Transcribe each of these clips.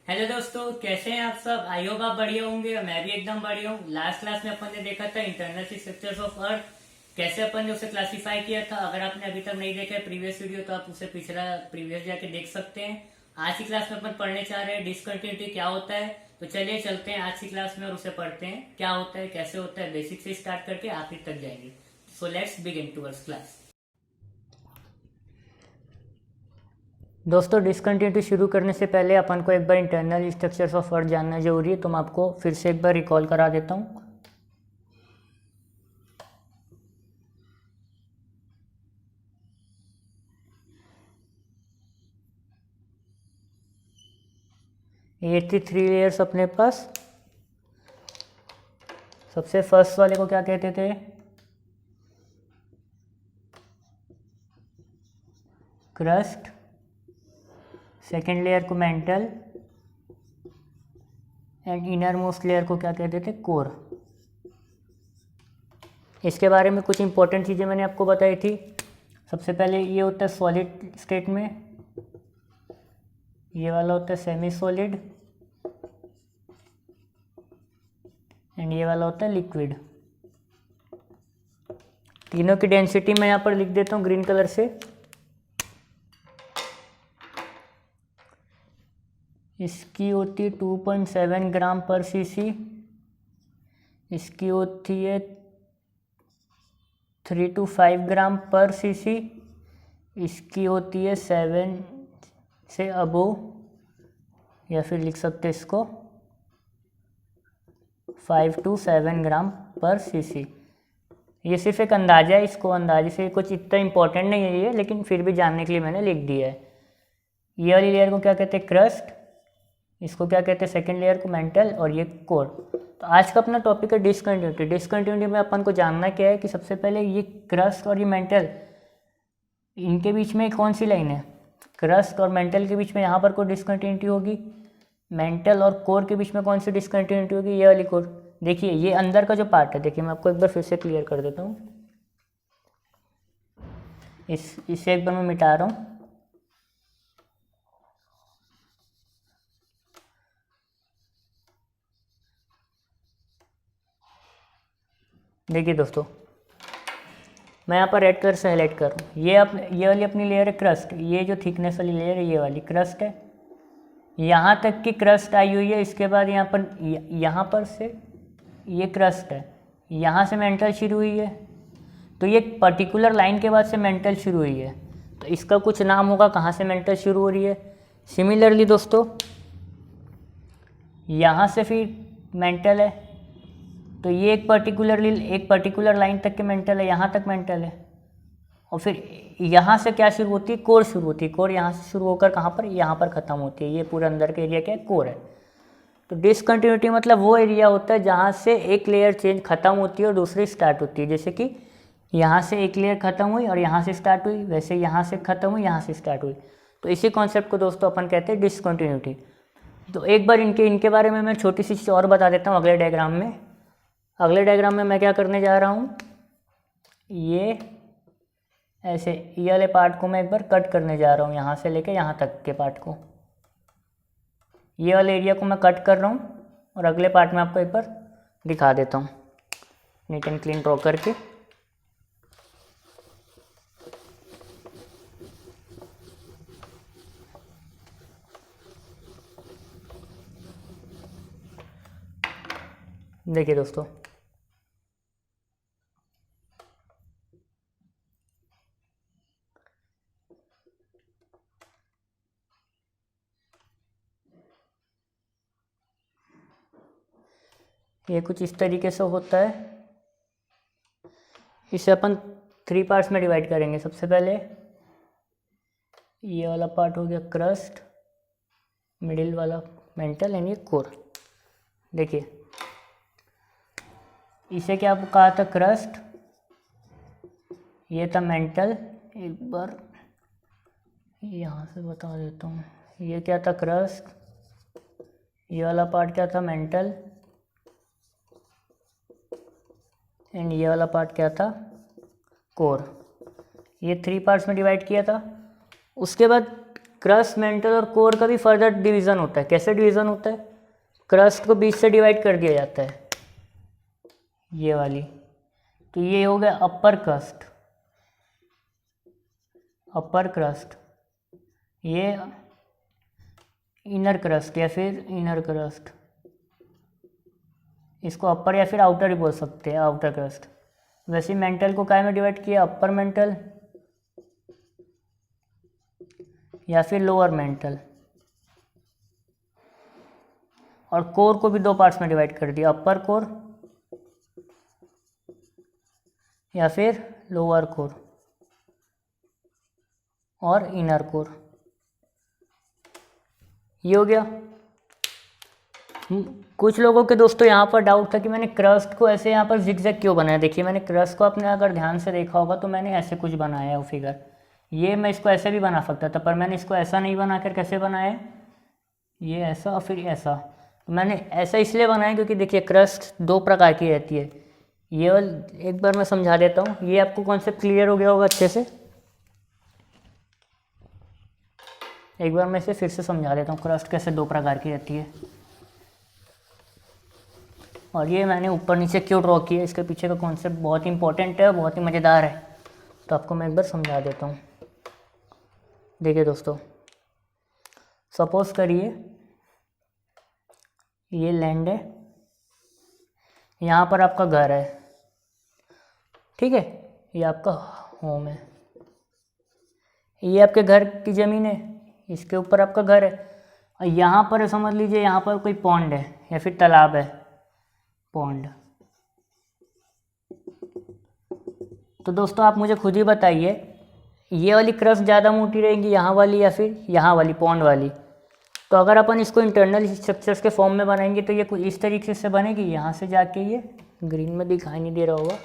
Hello दोस्तों, कैसे हैं आप सब। आई होप आप बढ़िया होंगे और मैं भी एकदम बढ़िया हूँ। लास्ट क्लास में अपन ने देखा था इंटरनल स्ट्रक्चर्स ऑफ अर्थ, कैसे अपन ने उसे क्लासिफाई किया था। अगर आपने अभी तक नहीं देखा है प्रीवियस वीडियो तो आप उसे पिछला प्रीवियस जाके देख सकते हैं। आज की क्लास में अपन पढ़ने चाह रहे हैं डिसकंटिन्यूटी क्या होता है। तो चलिए चलते हैं आज की क्लास में और उसे पढ़ते हैं क्या होता है, कैसे होता है, बेसिक से स्टार्ट करके आखिर तक जाएंगे। So let's begin towards class. दोस्तों, डिसकंटिन्यूटी शुरू करने से पहले अपन को एक बार इंटरनल स्ट्रक्चर्स ऑफ अर्थ जानना जरूरी है, तो मैं आपको फिर से एक बार रिकॉल करा देता हूँ। ये थी 3 लेयर्स अपने पास। सबसे फर्स्ट वाले को क्या कहते थे? क्रस्ट। सेकेंड लेयर को mental and inner most layer को क्या कहते थे? कोर। इसके बारे में कुछ इंपॉर्टेंट चीज़ें मैंने आपको बताई थी। सबसे पहले ये होता है सॉलिड स्टेट में, ये वाला होता है सेमी सॉलिड एंड ये वाला होता है लिक्विड। तीनों की डेंसिटी मैं यहाँ पर लिख देता हूँ ग्रीन कलर से। इसकी होती है 2.7 ग्राम पर सीसी, इसकी होती है 3 to 5 ग्राम पर सीसी, इसकी होती है 7 से अबोव, या फिर लिख सकते इसको 5 to 7 ग्राम पर सीसी। ये सिर्फ एक अंदाज़ा है, इसको अंदाजे से कुछ इतना इम्पोर्टेंट नहीं है ये, लेकिन फिर भी जानने के लिए मैंने लिख दिया है। ये वाली लेयर को क्या कहते हैं? क्रस्ट। इसको क्या कहते हैं? सेकेंड लेयर को मेंटल, और ये कोर। तो आज का अपना टॉपिक है डिसकंटिन्यूटी। डिसकंटिन्यूटी में अपन को जानना क्या है कि सबसे पहले ये क्रस्ट और ये मेंटल, इनके बीच में कौन सी लाइन है? क्रस्ट और मेंटल के बीच में यहाँ पर कोई डिसकंटिन्यूटी होगी। मेंटल और कोर के बीच में कौन सी डिसकंटिन्यूटी होगी? ये वाली कोर। देखिए ये अंदर का जो पार्ट है, देखिए मैं आपको एक बार फिर से क्लियर कर देता हूँ। इसे एक बार मैं मिटा रहा हूँ। देखिए दोस्तों, मैं यहाँ पर रेड कलर से हाईलाइट कर रहा हूँ। ये वाली अपनी लेयर है क्रस्ट। ये जो थिकनेस वाली लेयर है ये वाली क्रस्ट है। यहाँ तक की क्रस्ट आई हुई है। इसके बाद यहाँ पर से ये क्रस्ट है, यहाँ से मेंटल शुरू हुई है। तो ये पर्टिकुलर लाइन के बाद से मेंटल शुरू हुई है, तो इसका कुछ नाम होगा कहाँ से मेंटल शुरू हो रही है। सिमिलरली दोस्तों, यहाँ से फिर मेंटल है, तो ये एक पर्टिकुलर लाइन तक के मेंटल है, यहाँ तक मेंटल है। और फिर यहाँ से क्या शुरू होती है? कोर शुरू होती है। कोर यहाँ से शुरू होकर कहाँ पर? यहाँ पर ख़त्म होती है। ये पूरा अंदर का एरिया क्या है? कोर है। तो डिसकंटिन्यूटी मतलब वो एरिया होता है जहाँ से एक लेयर चेंज ख़त्म होती है और दूसरी स्टार्ट होती है। जैसे कि यहाँ से एक लेयर ख़त्म हुई और यहाँ से स्टार्ट हुई, वैसे यहाँ से ख़त्म हुई, यहाँ से स्टार्ट हुई। तो इसी कॉन्सेप्ट को दोस्तों अपन कहते हैं डिसकंटिन्यूटी। तो एक बार इनके बारे में मैं छोटी सी चीज़ और बता देता हूँ अगले डायग्राम में। अगले डायग्राम में मैं क्या करने जा रहा हूँ, ये ऐसे ये वाले पार्ट को मैं एक बार कट करने जा रहा हूँ, यहाँ से लेके यहाँ तक के पार्ट को। ये वाले एरिया को मैं कट कर रहा हूँ और अगले पार्ट में आपको एक बार दिखा देता हूँ नीट एंड क्लीन ड्रॉ करके। देखिए दोस्तों, ये कुछ इस तरीके से होता है। इसे अपन 3 पार्ट्स में डिवाइड करेंगे। सबसे पहले ये वाला पार्ट हो गया क्रस्ट, मिडिल वाला मेंटल एंड ये कोर। देखिए इसे क्या कहा था? क्रस्ट। ये था मेंटल। एक बार यहाँ से बता देता हूँ, ये क्या था? क्रस्ट। ये वाला पार्ट क्या था? मेंटल। एंड ये वाला पार्ट क्या था? कोर। ये 3 पार्ट्स में डिवाइड किया था। उसके बाद क्रस्ट, मेंटल और कोर का भी फर्दर डिवीज़न होता है। कैसे डिवीज़न होता है? क्रस्ट को बीच से डिवाइड कर दिया जाता है, ये वाली। तो ये हो गया अपर क्रस्ट, अपर क्रस्ट, ये इनर क्रस्ट या फिर इनर क्रस्ट, इसको अपर या फिर आउटर ही बोल सकते हैं, आउटर क्रस्ट। वैसे मेंटल को काय में डिवाइड किया? अपर मेंटल या फिर लोअर मेंटल, और कोर को भी दो पार्ट्स में डिवाइड कर दिया, अपर कोर या फिर लोअर कोर और इनर कोर। ये हो गया। कुछ लोगों के दोस्तों यहाँ पर डाउट था कि मैंने क्रस्ट को ऐसे यहाँ पर जिगजैग क्यों बनाया। देखिए मैंने क्रस्ट को आपने अगर ध्यान से देखा होगा तो मैंने ऐसे कुछ बनाया है वो फिगर। ये मैं इसको ऐसे भी बना सकता था, पर मैंने इसको ऐसा नहीं बनाकर कैसे बनाया है, ये ऐसा और फिर ऐसा। तो मैंने ऐसा इसलिए बनाया क्योंकि देखिए क्रस्ट दो प्रकार की रहती है। ये एक बार मैं समझा देता हूँ, ये आपको कॉन्सेप्ट क्लियर हो गया होगा अच्छे से। एक बार मैं इसे फिर से समझा देता हूँ, क्रस्ट कैसे दो प्रकार की रहती है। और ये मैंने ऊपर नीचे क्यों ड्रॉ किया, इसके पीछे का कॉन्सेप्ट बहुत इंपॉर्टेंट है, बहुत ही मज़ेदार है। तो आपको मैं एक बार समझा देता हूँ। देखिए दोस्तों, सपोज करिए ये लैंड है, यहाँ पर आपका घर है, ठीक है, ये आपका होम है, ये आपके घर की ज़मीन है, इसके ऊपर आपका घर है, और यहाँ पर समझ लीजिए यहाँ पर कोई पॉन्ड है या फिर तालाब है, पॉन्ड। तो दोस्तों आप मुझे खुद ही बताइए, ये वाली क्रस्ट ज़्यादा मोटी रहेगी यहाँ वाली या फिर यहाँ वाली पॉन्ड वाली? तो अगर अपन इसको इंटरनल स्ट्रक्चर्स के फॉर्म में बनाएंगे तो ये कुछ इस तरीके से बनेगी। यहाँ से जाके ये ग्रीन में दिखाई नहीं दे रहा होगा,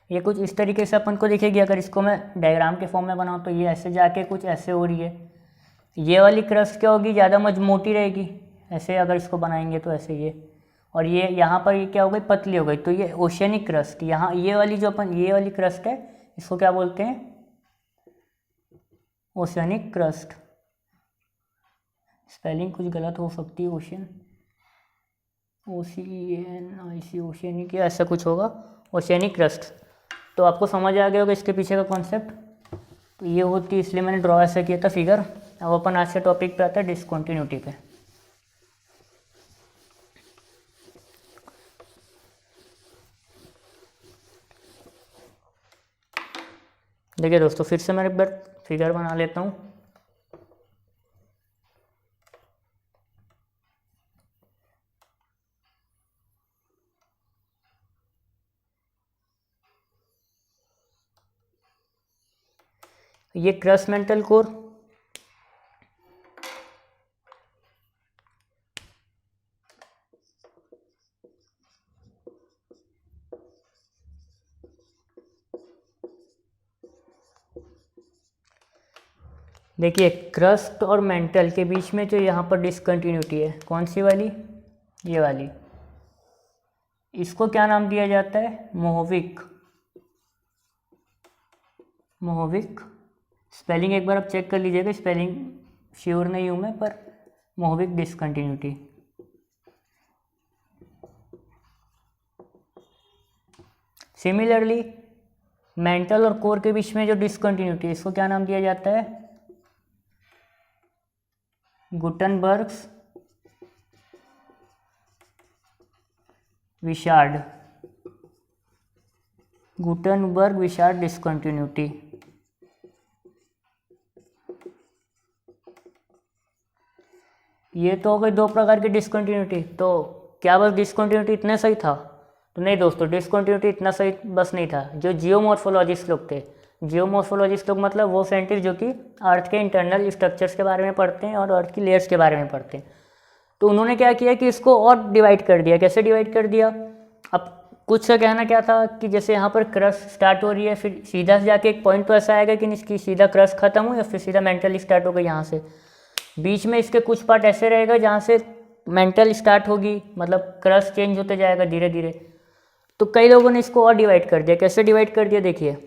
ये कुछ इस तरीके से अपन को दिखेगी। अगर इसको मैं डायग्राम के फॉर्म में बनाऊँ तो ये ऐसे जाके कुछ ऐसे हो रही है। ये वाली क्रस्ट क्या होगी, ज़्यादा मोटी रहेगी ऐसे, अगर इसको बनाएंगे तो ऐसे ये, और ये यहाँ पर ये क्या हो गई, पतली हो गई। तो ये ओशियनिक क्रस्ट, यहाँ ये वाली जो अपन ये वाली क्रस्ट है इसको क्या बोलते हैं, ओशियनिक क्रस्ट। स्पेलिंग कुछ गलत हो सकती है, ओशियन OCENIC, ओशियनिक या ऐसा कुछ होगा, ओशियनिक क्रस्ट। तो आपको समझ आ गया होगा इसके पीछे का कॉन्सेप्ट। तो ये होती, इसलिए मैंने ड्रॉ ऐसा किया था फिगर। अब अपन आज से टॉपिक पे आता है डिसकंटिन्यूटी पे। देखिए दोस्तों, फिर से मैं एक बार फिगर बना लेता हूँ। ये क्रस्ट मेंटल कोर, देखिए क्रस्ट और मेंटल के बीच में जो यहाँ पर डिसकंटिन्यूटी है, कौन सी वाली, ये वाली, इसको क्या नाम दिया जाता है, मोहविक। मोहविक स्पेलिंग एक बार आप चेक कर लीजिएगा, स्पेलिंग श्योर नहीं हूँ मैं, पर मोहविक डिसकंटिन्यूटी। सिमिलरली मेंटल और कोर के बीच में जो डिसकंटिन्यूटी, इसको क्या नाम दिया जाता है, गुटनबर्ग्स विशार्ड, गुटनबर्ग विशार्ड डिसकंटिन्यूटी। ये तो हो गई दो प्रकार की डिसकंटिन्यूटी। तो क्या बस डिसकंटिन्यूटी इतना सही था? तो नहीं दोस्तों, डिसकंटिन्यूटी इतना सही बस नहीं था। जो जियोमॉर्फोलॉजिस्ट लोग थे, जियोमॉर्फोलॉजिस्ट लोग मतलब वो साइंटिस्ट जो कि अर्थ के इंटरनल स्ट्रक्चर्स के बारे में पढ़ते हैं और अर्थ की लेयर्स के बारे में पढ़ते हैं, तो उन्होंने क्या किया कि इसको और डिवाइड कर दिया। कैसे डिवाइड कर दिया? अब कुछ का कहना क्या था कि जैसे यहाँ पर क्रस्ट स्टार्ट हो रही है, फिर सीधा से जाके एक पॉइंट तो ऐसा आएगा कि इसकी सीधा क्रस्ट खत्म हो या फिर सीधा मेंटल स्टार्ट होगा यहाँ से। बीच में इसके कुछ पार्ट ऐसे रहेगा जहाँ से मेंटल स्टार्ट होगी, मतलब क्रस्ट चेंज होते जाएगा धीरे धीरे। तो कई लोगों ने इसको और डिवाइड कर दिया। कैसे डिवाइड कर दिया? देखिए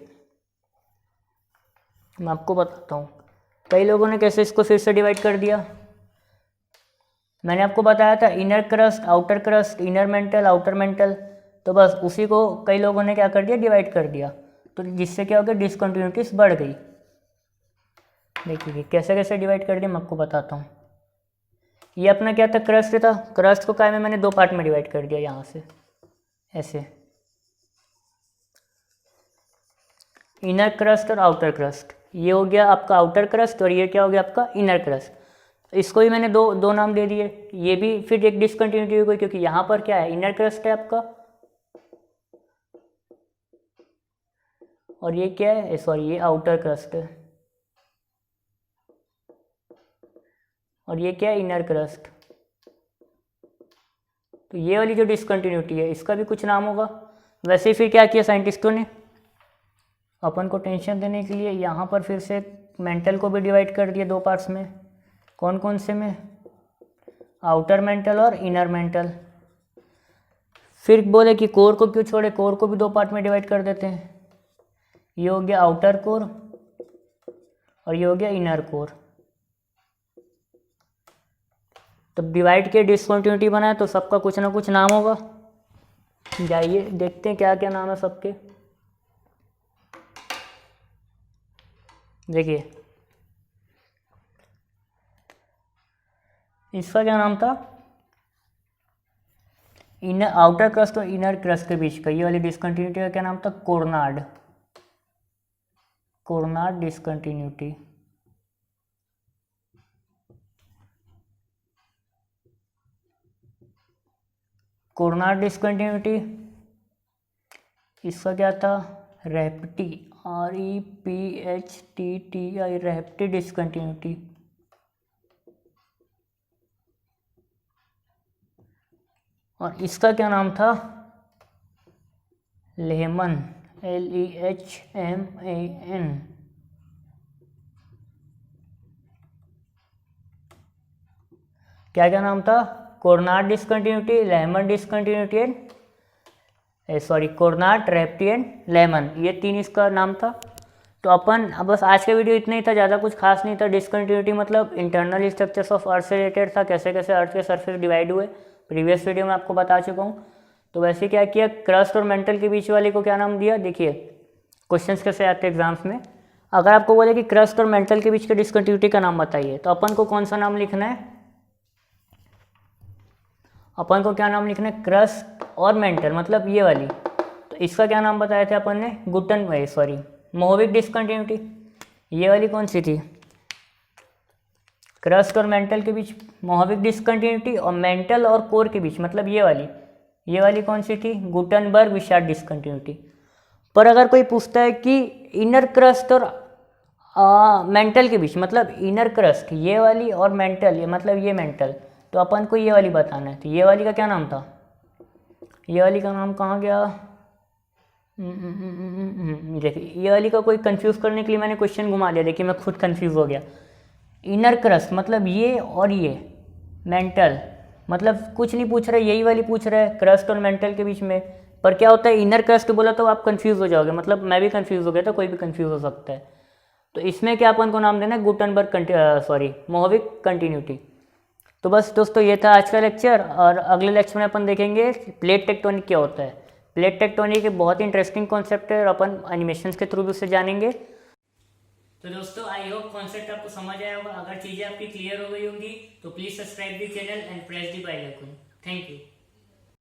मैं आपको बताता हूँ कई लोगों ने कैसे इसको फिर से डिवाइड कर दिया। मैंने आपको बताया था inner crust, outer crust, inner mental, outer mental, तो बस उसी को कई लोगों ने क्या कर दिया, डिवाइड कर दिया, तो जिससे क्या हो गया, डिसकंटिन्यूटीज बढ़ गई। देखिए कैसे कैसे डिवाइड कर दिया मैं आपको बताता हूँ। ये अपना क्या था, क्रस्ट था, क्रस्ट को क्या में मैंने 2 पार्ट में डिवाइड कर दिया, यहाँ से ऐसे, इनर क्रस्ट और आउटर क्रस्ट। ये हो गया आपका आउटर क्रस्ट और ये क्या हो गया आपका इनर क्रस्ट। इसको ही मैंने दो नाम दे दिए। ये भी फिर एक डिसकंटिन्यूटी हो गई क्योंकि यहाँ पर क्या है, इनर क्रस्ट है आपका और ये क्या है, सॉरी ये आउटर क्रस्ट है और ये क्या है, इनर क्रस्ट। तो ये वाली जो डिसकंटिन्यूटी है इसका भी कुछ नाम होगा। वैसे ही फिर क्या किया साइंटिस्टों ने, अपन को टेंशन देने के लिए यहाँ पर फिर से मेंटल को भी डिवाइड कर दिया 2 पार्ट्स में। कौन कौन से में, आउटर मेंटल और इनर मेंटल। फिर बोले कि कोर को क्यों छोड़े, कोर को भी 2 पार्ट में डिवाइड कर देते हैं। ये हो गया आउटर कोर और ये हो गया इनर कोर। तब डिवाइड के डिसकंटिन्यूटी बनाए तो सबका कुछ ना कुछ नाम होगा। जाइए देखते हैं क्या क्या नाम है सबके। देखिए इसका क्या नाम था, इनर आउटर क्रस्ट और इनर क्रस्ट के बीच का ये वाली डिसकंटिन्यूटी का क्या नाम था, कोर्नाड, कोर्नाड डिसकंटिन्यूटी। कोर्नाड डिसकंटिन्यूटी इसका क्या था, रेप्टी, REPHTTI, रेप्टी डिसकंटिन्यूटी। और इसका क्या नाम था, लेहमन, LEHMAN। क्या क्या नाम था, Conrad discontinuity, Lehmann discontinuity and Conrad, Repetti and Lehmann, ये 3 इसका नाम था। तो अपन अब बस आज का वीडियो इतना ही था, ज़्यादा कुछ खास नहीं था। डिसकंटिन्यूटी मतलब इंटरनल स्ट्रक्चर्स ऑफ अर्थ से रिलेटेड था, कैसे कैसे अर्थ के सरफेस डिवाइड हुए, प्रीवियस वीडियो में आपको बता चुका हूँ। तो वैसे क्या किया, क्रस्ट और मेंटल के बीच वाले को क्या नाम दिया। देखिए क्वेश्चंस कैसे आते हैं एग्जाम्स में, अगर आपको बोले कि क्रस्ट और मेंटल के बीच के डिसकंटिन्यूटी का नाम बताइए तो अपन को कौन सा नाम लिखना है, अपन को क्या नाम लिखना है, क्रस्ट और मेंटल मतलब ये वाली। तो इसका क्या नाम बताए थे अपन ने, मोहविक डिसकंटिन्यूटी। ये वाली कौन सी थी, क्रस्ट और मेंटल के बीच मोहविक डिसकंटिन्यूटी, और मेंटल और कोर के बीच मतलब ये वाली कौन सी थी, गुटनबर्ग विशार्ड डिसकंटिन्यूटी। पर अगर कोई पूछता है कि इनर क्रस्ट और मेंटल के बीच मतलब इनर क्रस्ट ये वाली और मेंटल ये मतलब ये मेंटल, तो अपन को ये वाली बताना है। तो ये वाली का क्या नाम था, ये वाली का नाम कहाँ गया, देखिए ये वाली का कोई कंफ्यूज करने के लिए मैंने क्वेश्चन घुमा दिया, देखिए मैं खुद कंफ्यूज हो गया। इनर क्रस्ट मतलब ये और ये, मेंटल मतलब कुछ नहीं पूछ रहा, यही वाली पूछ रहा है क्रस्ट और मेंटल के बीच में। पर क्या होता है, इनर क्रस्ट बोला तो आप कंफ्यूज हो जाओगे, मतलब मैं भी कंफ्यूज हो गया था, कोई भी कंफ्यूज हो सकता है। तो इसमें क्या अपन को नाम देना है, गुटनबर्ग मोहविक कंटिन्यूटी। तो बस दोस्तों ये था आज का लेक्चर, और अगले लेक्चर में अपन देखेंगे प्लेट टेक्टोनिक क्या होता है। प्लेट टेक्टोनिक एक बहुत ही इंटरेस्टिंग कॉन्सेप्ट है और अपन एनिमेशंस के थ्रू भी उसे जानेंगे। तो दोस्तों आई होप कॉन्सेप्ट आपको समझ आया होगा। अगर चीज़ें आपकी क्लियर हो गई होंगी तो please subscribe the channel and press the bell icon. Thank you.